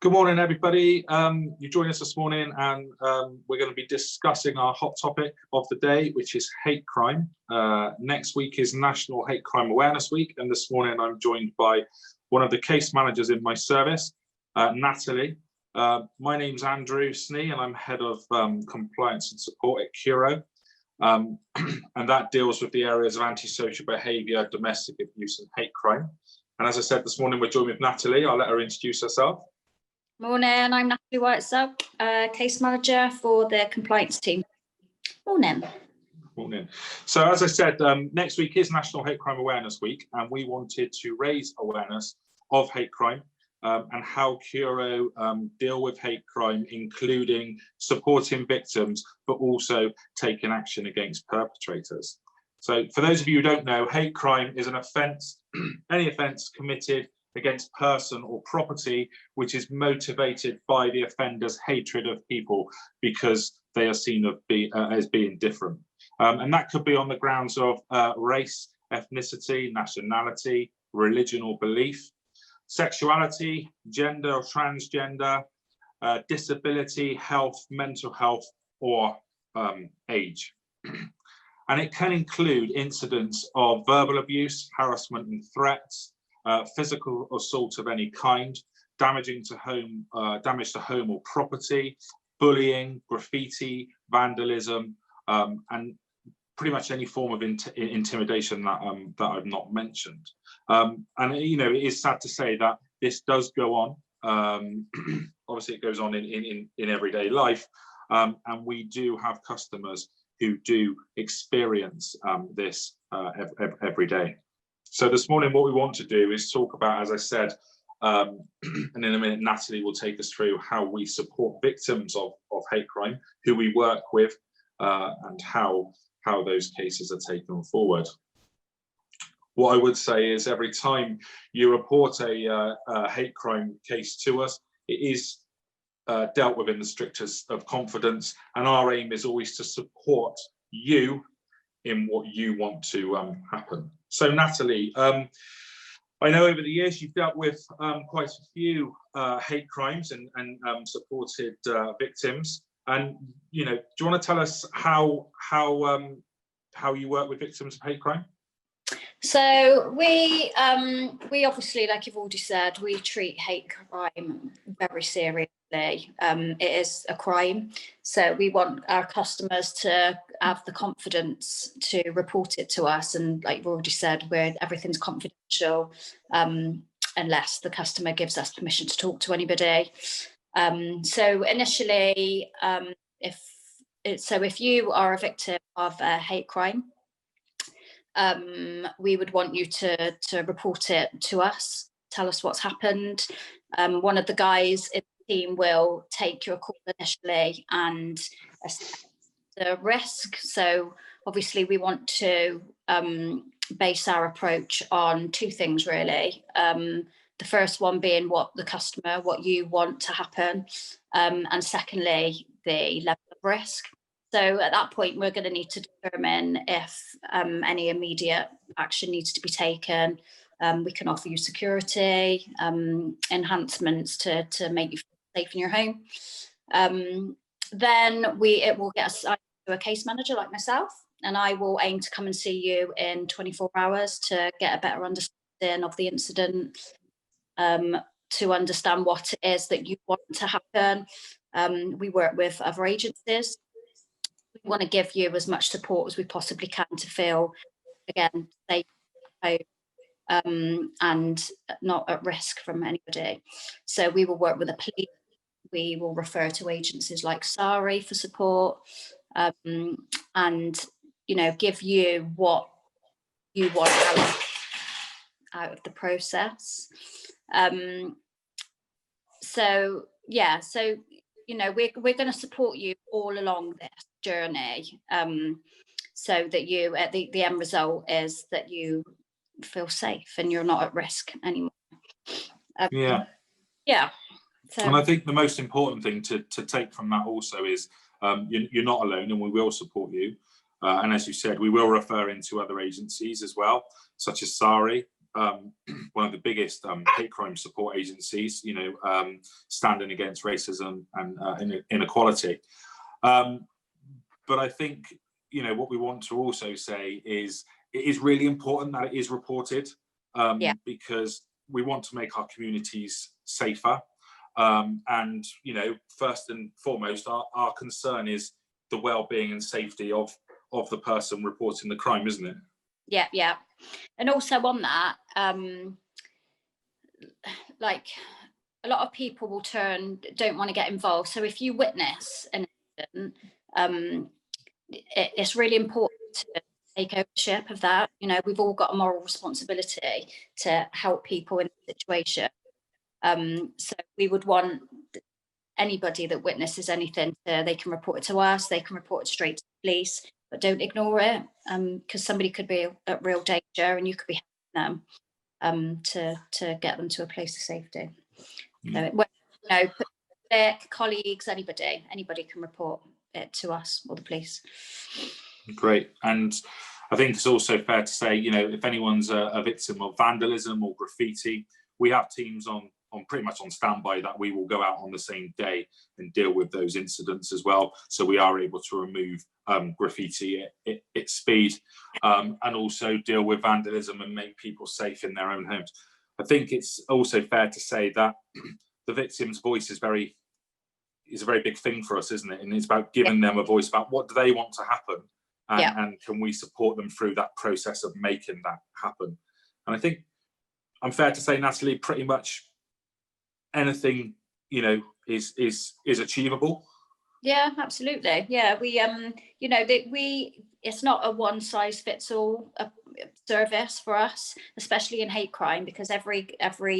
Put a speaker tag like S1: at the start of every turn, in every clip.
S1: Good morning, everybody. You joined us this morning, and we're going to be discussing our hot topic of the day, which is hate crime. Next week is National Hate Crime Awareness Week, and this morning I'm joined by one of the case managers in my service, Natalie. My name's Andrew Snee, and I'm head of compliance and support at Curo, and that deals with the areas of antisocial behaviour, domestic abuse, and hate crime. And as I said this morning, we're joined with Natalie. I'll let her introduce herself.
S2: Morning, I'm Natalie Whitesell, case manager for the compliance team. Morning.
S1: Morning. So as I said, next week is National Hate Crime Awareness Week, and we wanted to raise awareness of hate crime and how Curo deal with hate crime, including supporting victims, but also taking action against perpetrators. So for those of you who don't know, hate crime is an offence, any offence committed against person or property which is motivated by the offender's hatred of people because they are seen as being different. And that could be on the grounds of race, ethnicity, nationality, religion or belief, sexuality, gender or transgender, disability, health, mental health, or age. And it can include incidents of verbal abuse, harassment and threats, physical assault of any kind, damage to home or property, bullying, graffiti, vandalism, and pretty much any form of intimidation that I've not mentioned. And you know, it is sad to say that this does go on. Obviously, it goes on in everyday life, and we do have customers who do experience this every day. So this morning, what we want to do is talk about, as I said, and in a minute, Natalie will take us through how we support victims of hate crime, who we work with, and how those cases are taken forward. What I would say is every time you report a hate crime case to us, it is dealt with in the strictest of confidence, and our aim is always to support you in what you want to happen. So Natalie, I know over the years you've dealt with quite a few hate crimes and supported victims. And you know, do you want to tell us how you work with victims of hate crime?
S2: So we obviously, like you've already said, we treat hate crime very seriously. It is a crime, so we want our customers to have the confidence to report it to us. And like you've already said, everything's confidential unless the customer gives us permission to talk to anybody. So initially, if you are a victim of a hate crime, we would want you to report it to us, tell us what's happened. One of the guys in the team will take your call initially and assess the risk. So obviously we want to base our approach on two things really. The first one being what you want to happen, and secondly, the level of risk. So at that point, we're going to need to determine if any immediate action needs to be taken. We can offer you security enhancements to make you feel safe in your home. Then it will get assigned to a case manager like myself, and I will aim to come and see you in 24 hours to get a better understanding of the incident, to understand what it is that you want to happen. We work with other agencies. We want to give you as much support as we possibly can to feel, again, safe and not at risk from anybody. So we will work with the police. We will refer to agencies like SARI for support, and you know, give you what you want out of the process. So yeah, so you know, we're going to support you all along this journey, so that you, at the end result is that you feel safe and you're not at risk anymore. Yeah. So,
S1: and I think the most important thing to take from that also is you're not alone, and we will support you. And as you said, we will refer into other agencies as well, such as SARI, one of the biggest hate crime support agencies, you know, standing against racism and inequality. But I think, you know, what we want to also say is it is really important that it is reported, because we want to make our communities safer. And, you know, first and foremost, our concern is the well-being and safety of the person reporting the crime, isn't it?
S2: Yeah, yeah. And also on that, like a lot of people don't want to get involved. So if you witness an incident, it's really important to take ownership of that. You know, we've all got a moral responsibility to help people in the situation. So we would want anybody that witnesses anything they can report it to us, they can report it straight to the police, but don't ignore it, because somebody could be at real danger and you could be helping them to get them to a place of safety. So, you know, colleagues, anybody can report it to us or the police.
S1: Great. And I think it's also fair to say, you know, if anyone's a victim of vandalism or graffiti, we have teams on pretty much on standby that we will go out on the same day and deal with those incidents as well. So we are able to remove graffiti at speed, and also deal with vandalism and make people safe in their own homes. I think it's also fair to say that the victim's voice is a very big thing for us, isn't it? And it's about giving them a voice about what do they want to happen, and can we support them through that process of making that happen. And I think I'm fair to say, Natalie, pretty much anything, you know, is achievable.
S2: Yeah, absolutely. Yeah, we you know, it's not a one size fits all service for us, especially in hate crime, because every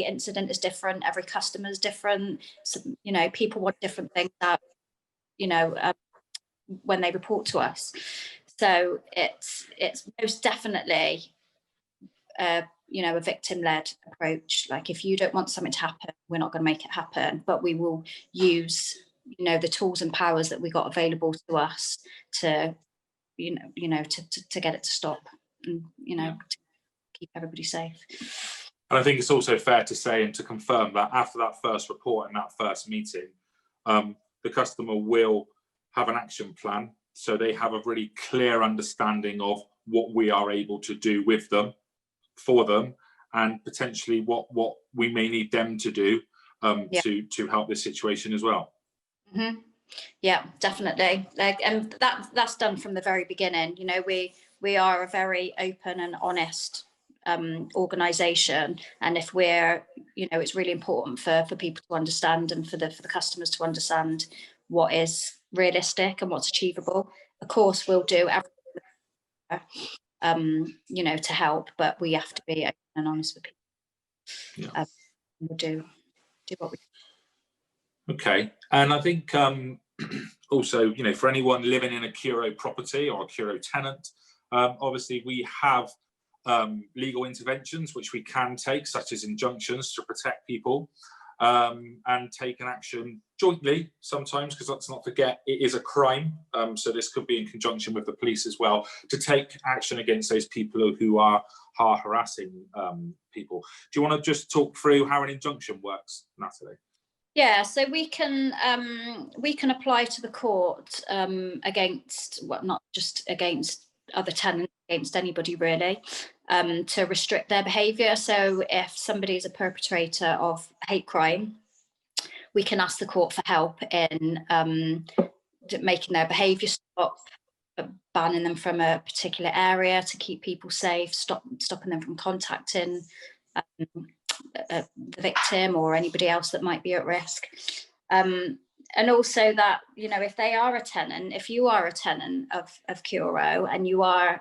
S2: incident is different, every customer is different. So, you know, people want different things out, you know, when they report to us. So it's most definitely you know, a victim-led approach. Like, if you don't want something to happen, we're not going to make it happen, but we will use, you know, the tools and powers that we got available to us to, you know, to get it to stop, and, you know, to keep everybody safe.
S1: And I think it's also fair to say and to confirm that after that first report and that first meeting, the customer will have an action plan, so they have a really clear understanding of what we are able to do with them, for them, and potentially what we may need them to do to help this situation as well.
S2: Mm-hmm. Yeah, definitely. Like, and that's done from the very beginning. You know, we are a very open and honest organisation, and if we're, you know, it's really important for people to understand, and for the customers to understand what is realistic and what's achievable. Of course, we'll do everything, you know, to help, but we have to be open and honest with people.
S1: Yeah.
S2: We'll do what we.
S1: Okay, and I think also, you know, for anyone living in a Curo property or a Curo tenant, obviously we have legal interventions which we can take, such as injunctions, to protect people, and take an action jointly sometimes, because let's not forget it is a crime. So this could be in conjunction with the police as well, to take action against those people who are harassing people. Do you want to just talk through how an injunction works, Natalie? Yeah,
S2: so we can apply to the court against, well, not just against other tenants, against anybody really, to restrict their behaviour. So if somebody is a perpetrator of hate crime, we can ask the court for help in making their behaviour stop, banning them from a particular area to keep people safe, stopping them from contacting the victim or anybody else that might be at risk. And also that, you know, if they are a tenant, if you are a tenant of Curo and you are,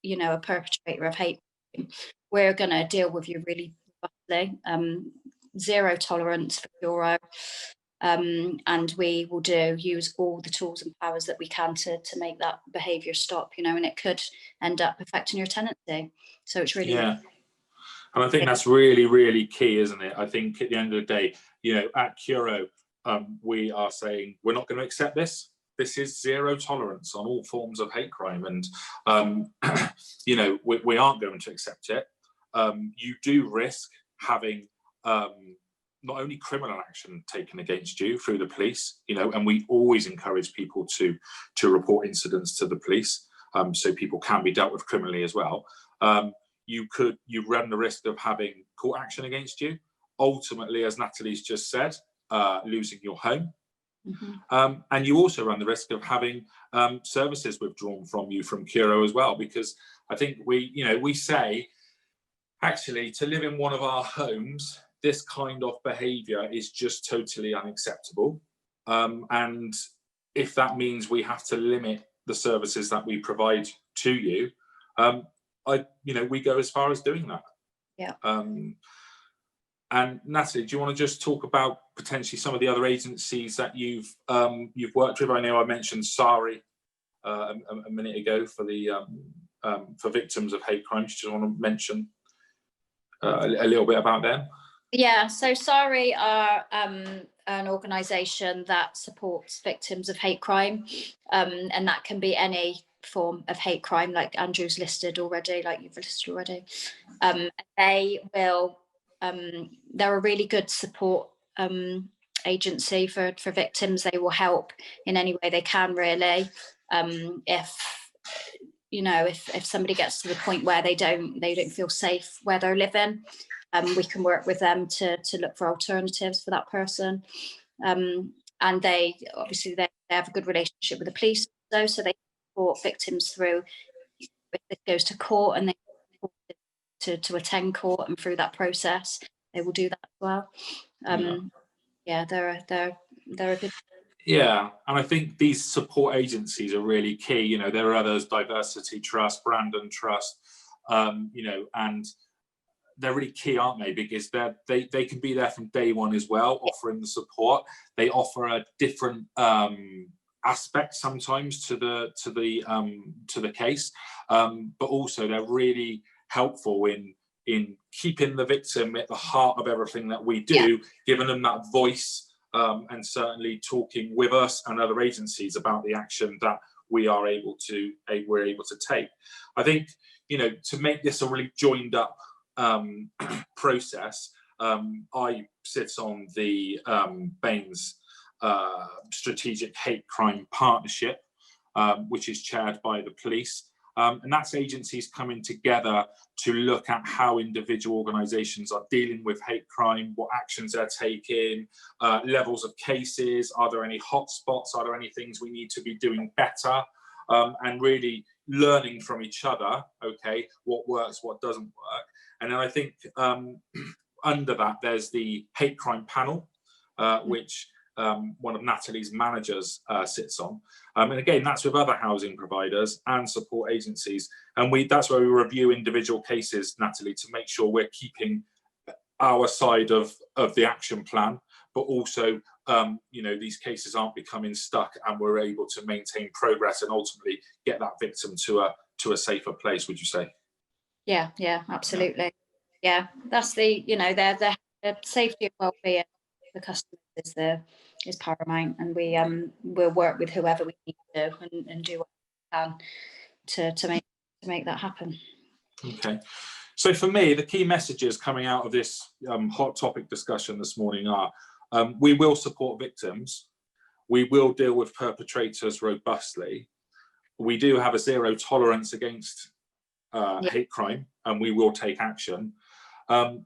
S2: you know, a perpetrator of hate crime, we're going to deal with you really robustly. Zero tolerance for Curo. And we will use all the tools and powers that we can to make that behaviour stop, you know, and it could end up affecting your tenancy. So it's really,
S1: yeah. And I think that's really, really key, isn't it? I think at the end of the day, you know, at Curo, we are saying we're not going to accept this. This is zero tolerance on all forms of hate crime, and you know, we aren't going to accept it. you do risk having not only criminal action taken against you through the police, and we always encourage people to report incidents to the police, so people can be dealt with criminally as well. You run the risk of having court action against you. Ultimately, as Natalie's just said, losing your home. Mm-hmm. And you also run the risk of having services withdrawn from you from Curo as well, because I think we say, actually, to live in one of our homes, this kind of behaviour is just totally unacceptable. And if that means we have to limit the services that we provide to you, we go as far as doing that.
S2: Yeah.
S1: And Natalie, do you want to just talk about potentially some of the other agencies that you've worked with? I know I mentioned SARI a minute ago for the for victims of hate crimes. Do you want to mention a little bit about them?
S2: Yeah, so SARI are an organisation that supports victims of hate crime, and that can be any form of hate crime, like Andrew's listed already, like you've listed already. They will, they're a really good support agency for victims. They will help in any way they can, really. If somebody gets to the point where they don't feel safe where they're living, we can work with them to look for alternatives for that person. And they have a good relationship with the police, so they support victims through, if it goes to court and they to attend court, and through that process they will do that as well. They're a good.
S1: Yeah, and I think these support agencies are really key. There are others, Diversity Trust, Brandon Trust, and they're really key, aren't they? Because they can be there from day one as well, offering the support. They offer a different aspect sometimes to the case, but also they're really helpful in keeping the victim at the heart of everything that we do, giving them that voice, and certainly talking with us and other agencies about the action that we're able to take. I think to make this a really joined up process, I sit on the BAME's Strategic Hate Crime Partnership, which is chaired by the police. And that's agencies coming together to look at how individual organisations are dealing with hate crime, what actions they're taking, levels of cases, are there any hotspots, are there any things we need to be doing better, and really learning from each other, what works, what doesn't work. And then I think under that, there's the hate crime panel, which one of Natalie's managers sits on. And again, that's with other housing providers and support agencies. And that's where we review individual cases, Natalie, to make sure we're keeping our side of the action plan, but also, these cases aren't becoming stuck, and we're able to maintain progress and ultimately get that victim to a safer place, would you say?
S2: Yeah, absolutely. Yeah, that's the safety and well-being of the customers is paramount, and we'll work with whoever we need to and do what we can to make that happen.
S1: Okay, so for me, the key messages coming out of this hot topic discussion this morning are: we will support victims, we will deal with perpetrators robustly, we do have a zero tolerance against hate crime, and we will take action. But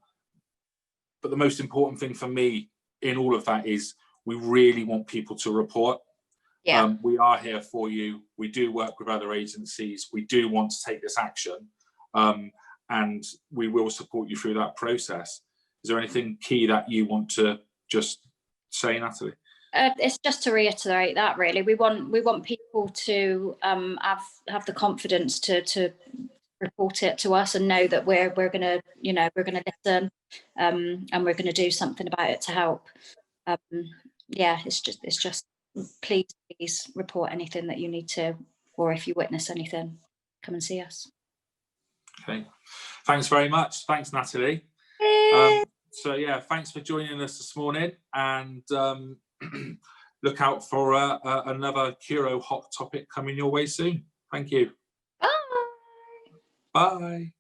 S1: the most important thing for me in all of that is we really want people to report. We are here for you. We do work with other agencies. We do want to take this action, and we will support you through that process. Is there anything key that you want to just say, Natalie?
S2: It's just to reiterate that, really. We want people to have the confidence to report it to us and know that we're going to listen, and we're going to do something about it to help. It's just please report anything that you need to, or if you witness anything, come and see us. Okay,
S1: thanks very much. Thanks, Natalie. Thanks for joining us this morning, and look out for another Curo hot topic coming your way soon. Thank you.
S2: Bye.
S1: Bye.